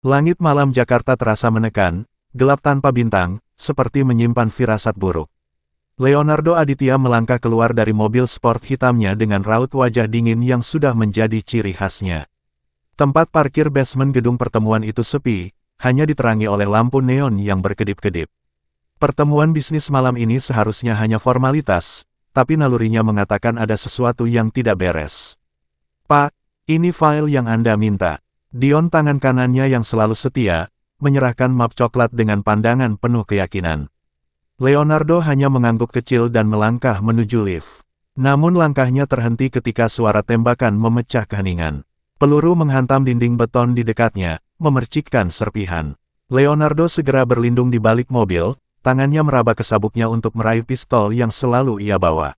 Langit malam Jakarta terasa menekan, gelap tanpa bintang, seperti menyimpan firasat buruk. Leonardo Aditya melangkah keluar dari mobil sport hitamnya dengan raut wajah dingin yang sudah menjadi ciri khasnya. Tempat parkir basement gedung pertemuan itu sepi, hanya diterangi oleh lampu neon yang berkedip-kedip. Pertemuan bisnis malam ini seharusnya hanya formalitas, tapi nalurinya mengatakan ada sesuatu yang tidak beres. "Pak, ini file yang Anda minta." Dion, tangan kanannya yang selalu setia, menyerahkan map coklat dengan pandangan penuh keyakinan. Leonardo hanya mengangguk kecil dan melangkah menuju lift. Namun langkahnya terhenti ketika suara tembakan memecah keheningan. Peluru menghantam dinding beton di dekatnya, memercikkan serpihan. Leonardo segera berlindung di balik mobil, tangannya meraba ke sabuknya untuk meraih pistol yang selalu ia bawa.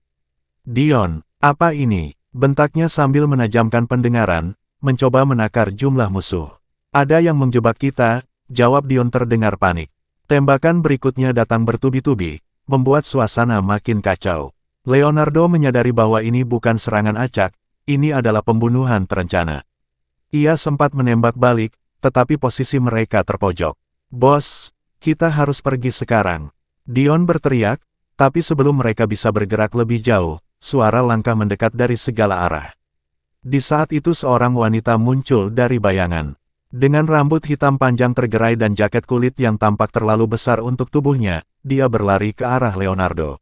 "Dion, apa ini?" bentaknya sambil menajamkan pendengaran, mencoba menakar jumlah musuh. "Ada yang menjebak kita," jawab Dion terdengar panik. Tembakan berikutnya datang bertubi-tubi, membuat suasana makin kacau. Leonardo menyadari bahwa ini bukan serangan acak, ini adalah pembunuhan terencana. Ia sempat menembak balik, tetapi posisi mereka terpojok. "Bos, kita harus pergi sekarang," Dion berteriak, tapi sebelum mereka bisa bergerak lebih jauh, suara langkah mendekat dari segala arah. Di saat itu seorang wanita muncul dari bayangan. Dengan rambut hitam panjang tergerai dan jaket kulit yang tampak terlalu besar untuk tubuhnya, dia berlari ke arah Leonardo.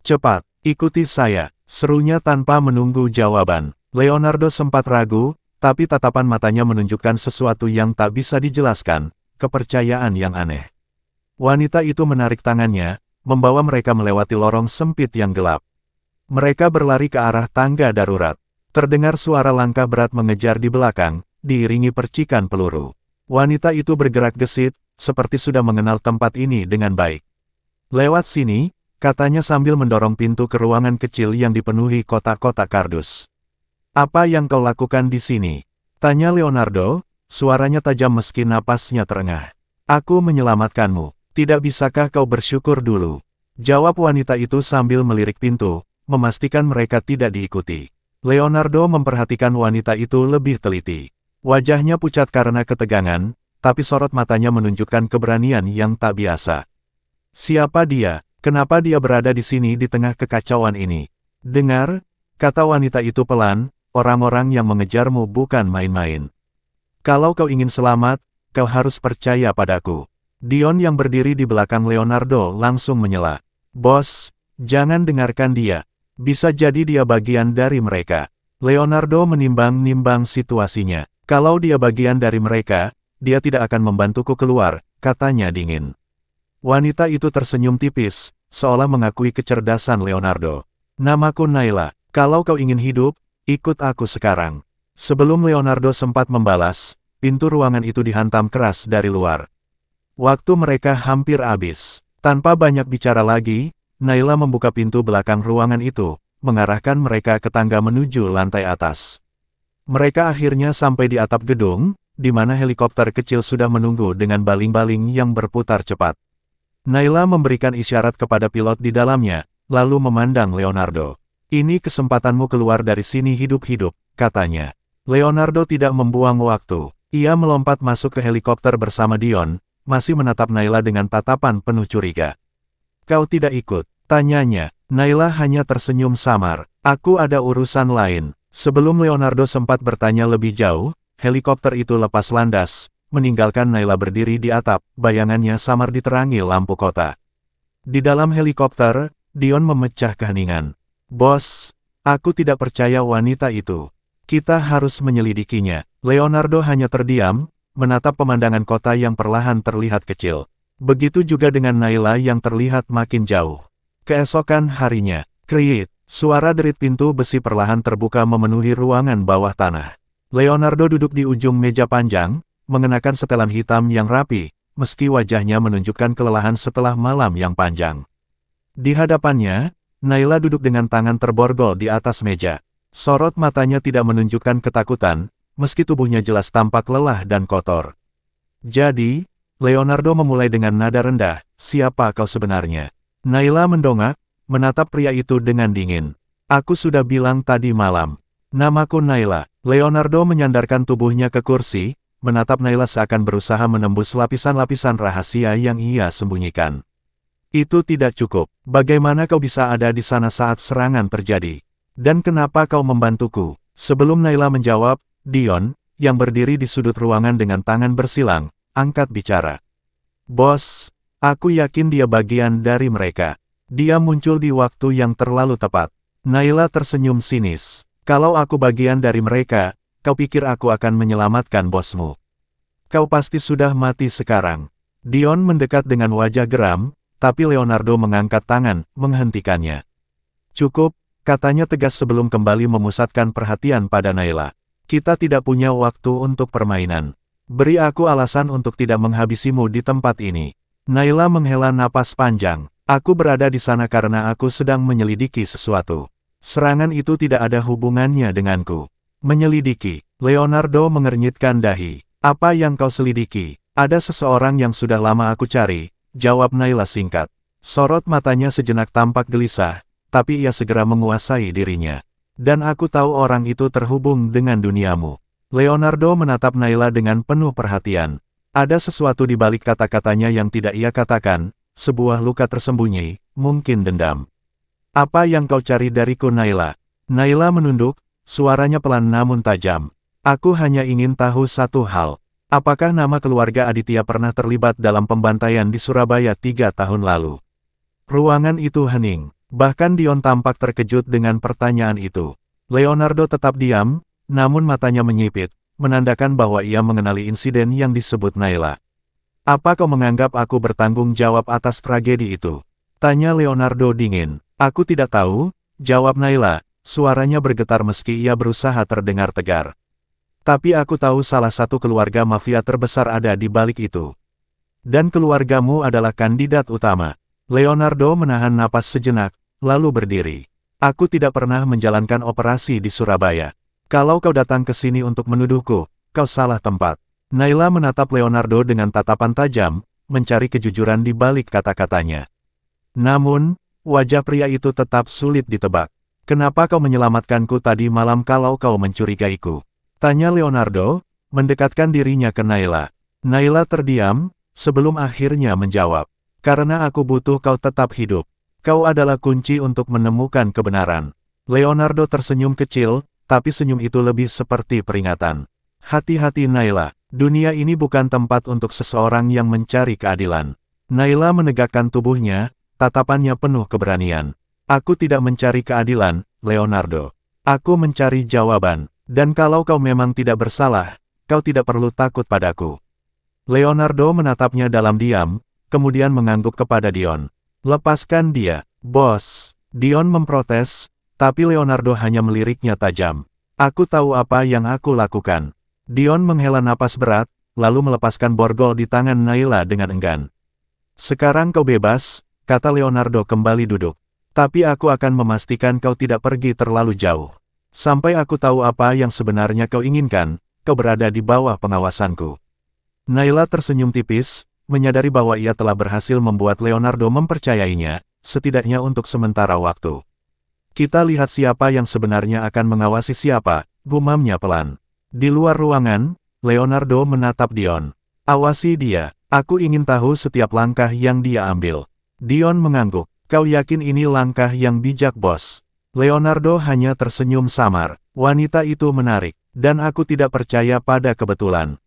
"Cepat, ikuti saya," serunya tanpa menunggu jawaban. Leonardo sempat ragu, tapi tatapan matanya menunjukkan sesuatu yang tak bisa dijelaskan, kepercayaan yang aneh. Wanita itu menarik tangannya, membawa mereka melewati lorong sempit yang gelap. Mereka berlari ke arah tangga darurat. Terdengar suara langkah berat mengejar di belakang, diiringi percikan peluru. Wanita itu bergerak gesit, seperti sudah mengenal tempat ini dengan baik. "Lewat sini," katanya sambil mendorong pintu ke ruangan kecil yang dipenuhi kotak-kotak kardus. "Apa yang kau lakukan di sini?" tanya Leonardo, suaranya tajam meski napasnya terengah. "Aku menyelamatkanmu, tidak bisakah kau bersyukur dulu?" jawab wanita itu sambil melirik pintu, memastikan mereka tidak diikuti. Leonardo memperhatikan wanita itu lebih teliti. Wajahnya pucat karena ketegangan, tapi sorot matanya menunjukkan keberanian yang tak biasa. "Siapa dia? Kenapa dia berada di sini di tengah kekacauan ini?" "Dengar," kata wanita itu pelan, "orang-orang yang mengejarmu bukan main-main. Kalau kau ingin selamat, kau harus percaya padaku." Dion yang berdiri di belakang Leonardo langsung menyela. "Bos, jangan dengarkan dia. Bisa jadi dia bagian dari mereka." Leonardo menimbang-nimbang situasinya. "Kalau dia bagian dari mereka, dia tidak akan membantuku keluar," katanya dingin. Wanita itu tersenyum tipis, seolah mengakui kecerdasan Leonardo. "Namaku Naila, kalau kau ingin hidup, ikut aku sekarang." Sebelum Leonardo sempat membalas, pintu ruangan itu dihantam keras dari luar. Waktu mereka hampir habis. Tanpa banyak bicara lagi, Naila membuka pintu belakang ruangan itu, mengarahkan mereka ke tangga menuju lantai atas. Mereka akhirnya sampai di atap gedung, di mana helikopter kecil sudah menunggu dengan baling-baling yang berputar cepat. Naila memberikan isyarat kepada pilot di dalamnya, lalu memandang Leonardo. "Ini kesempatanmu keluar dari sini hidup-hidup," katanya. Leonardo tidak membuang waktu. Ia melompat masuk ke helikopter bersama Dion, masih menatap Naila dengan tatapan penuh curiga. "Kau tidak ikut?" tanyanya. Naila hanya tersenyum samar. "Aku ada urusan lain." Sebelum Leonardo sempat bertanya lebih jauh, helikopter itu lepas landas, meninggalkan Naila berdiri di atap, bayangannya samar diterangi lampu kota. Di dalam helikopter, Dion memecah keheningan. "Bos, aku tidak percaya wanita itu. Kita harus menyelidikinya." Leonardo hanya terdiam, menatap pemandangan kota yang perlahan terlihat kecil. Begitu juga dengan Naila yang terlihat makin jauh. Keesokan harinya, kriit, suara derit pintu besi perlahan terbuka memenuhi ruangan bawah tanah. Leonardo duduk di ujung meja panjang, mengenakan setelan hitam yang rapi, meski wajahnya menunjukkan kelelahan setelah malam yang panjang. Di hadapannya, Naila duduk dengan tangan terborgol di atas meja. Sorot matanya tidak menunjukkan ketakutan, meski tubuhnya jelas tampak lelah dan kotor. "Jadi," Leonardo memulai dengan nada rendah, "siapa kau sebenarnya?" Naila mendongak, menatap pria itu dengan dingin. "Aku sudah bilang tadi malam. Namaku Naila." Leonardo menyandarkan tubuhnya ke kursi, menatap Naila seakan berusaha menembus lapisan-lapisan rahasia yang ia sembunyikan. Itu tidak cukup. Bagaimana kau bisa ada di sana saat serangan terjadi? Dan kenapa kau membantuku? Sebelum Naila menjawab, Dion, yang berdiri di sudut ruangan dengan tangan bersilang, angkat bicara. Bos, aku yakin dia bagian dari mereka. Dia muncul di waktu yang terlalu tepat. Naila tersenyum sinis. Kalau aku bagian dari mereka, kau pikir aku akan menyelamatkan bosmu? Kau pasti sudah mati sekarang. Dion mendekat dengan wajah geram, tapi Leonardo mengangkat tangan, menghentikannya. Cukup, katanya tegas sebelum kembali memusatkan perhatian pada Naila. Kita tidak punya waktu untuk permainan. Beri aku alasan untuk tidak menghabisimu di tempat ini. Naila menghela napas panjang. Aku berada di sana karena aku sedang menyelidiki sesuatu. Serangan itu tidak ada hubungannya denganku. Menyelidiki. Leonardo mengernyitkan dahi. Apa yang kau selidiki? Ada seseorang yang sudah lama aku cari, jawab Naila singkat. Sorot matanya sejenak tampak gelisah, tapi ia segera menguasai dirinya. Dan aku tahu orang itu terhubung dengan duniamu. Leonardo menatap Naila dengan penuh perhatian. Ada sesuatu di balik kata-katanya yang tidak ia katakan, sebuah luka tersembunyi, mungkin dendam. Apa yang kau cari dariku Naila? Naila menunduk, suaranya pelan namun tajam. Aku hanya ingin tahu satu hal. Apakah nama keluarga Aditya pernah terlibat dalam pembantaian di Surabaya 3 tahun lalu? Ruangan itu hening. Bahkan Dion tampak terkejut dengan pertanyaan itu. Leonardo tetap diam, namun matanya menyipit, menandakan bahwa ia mengenali insiden yang disebut Naila. Apa kau menganggap aku bertanggung jawab atas tragedi itu? Tanya Leonardo dingin. Aku tidak tahu, jawab Naila, suaranya bergetar meski ia berusaha terdengar tegar. Tapi aku tahu salah satu keluarga mafia terbesar ada di balik itu. Dan keluargamu adalah kandidat utama. Leonardo menahan napas sejenak, lalu berdiri. Aku tidak pernah menjalankan operasi di Surabaya. Kalau kau datang ke sini untuk menuduhku, kau salah tempat. Naila menatap Leonardo dengan tatapan tajam, mencari kejujuran di balik kata-katanya. Namun, wajah pria itu tetap sulit ditebak. Kenapa kau menyelamatkanku tadi malam kalau kau mencurigaiku? Tanya Leonardo, mendekatkan dirinya ke Naila. Naila terdiam, sebelum akhirnya menjawab. Karena aku butuh kau tetap hidup. Kau adalah kunci untuk menemukan kebenaran. Leonardo tersenyum kecil, tapi senyum itu lebih seperti peringatan. Hati-hati Naila, dunia ini bukan tempat untuk seseorang yang mencari keadilan. Naila menegakkan tubuhnya, tatapannya penuh keberanian. Aku tidak mencari keadilan, Leonardo. Aku mencari jawaban. Dan kalau kau memang tidak bersalah, kau tidak perlu takut padaku. Leonardo menatapnya dalam diam, kemudian mengangguk kepada Dion. Lepaskan dia, bos. Dion memprotes, tapi Leonardo hanya meliriknya tajam. Aku tahu apa yang aku lakukan. Dion menghela napas berat, lalu melepaskan borgol di tangan Naila dengan enggan. Sekarang kau bebas, kata Leonardo kembali duduk. Tapi aku akan memastikan kau tidak pergi terlalu jauh. Sampai aku tahu apa yang sebenarnya kau inginkan, kau berada di bawah pengawasanku. Naila tersenyum tipis, menyadari bahwa ia telah berhasil membuat Leonardo mempercayainya, setidaknya untuk sementara waktu. Kita lihat siapa yang sebenarnya akan mengawasi siapa, gumamnya pelan. Di luar ruangan, Leonardo menatap Dion. Awasi dia, aku ingin tahu setiap langkah yang dia ambil. Dion mengangguk, kau yakin ini langkah yang bijak bos? Leonardo hanya tersenyum samar. Wanita itu menarik, dan aku tidak percaya pada kebetulan.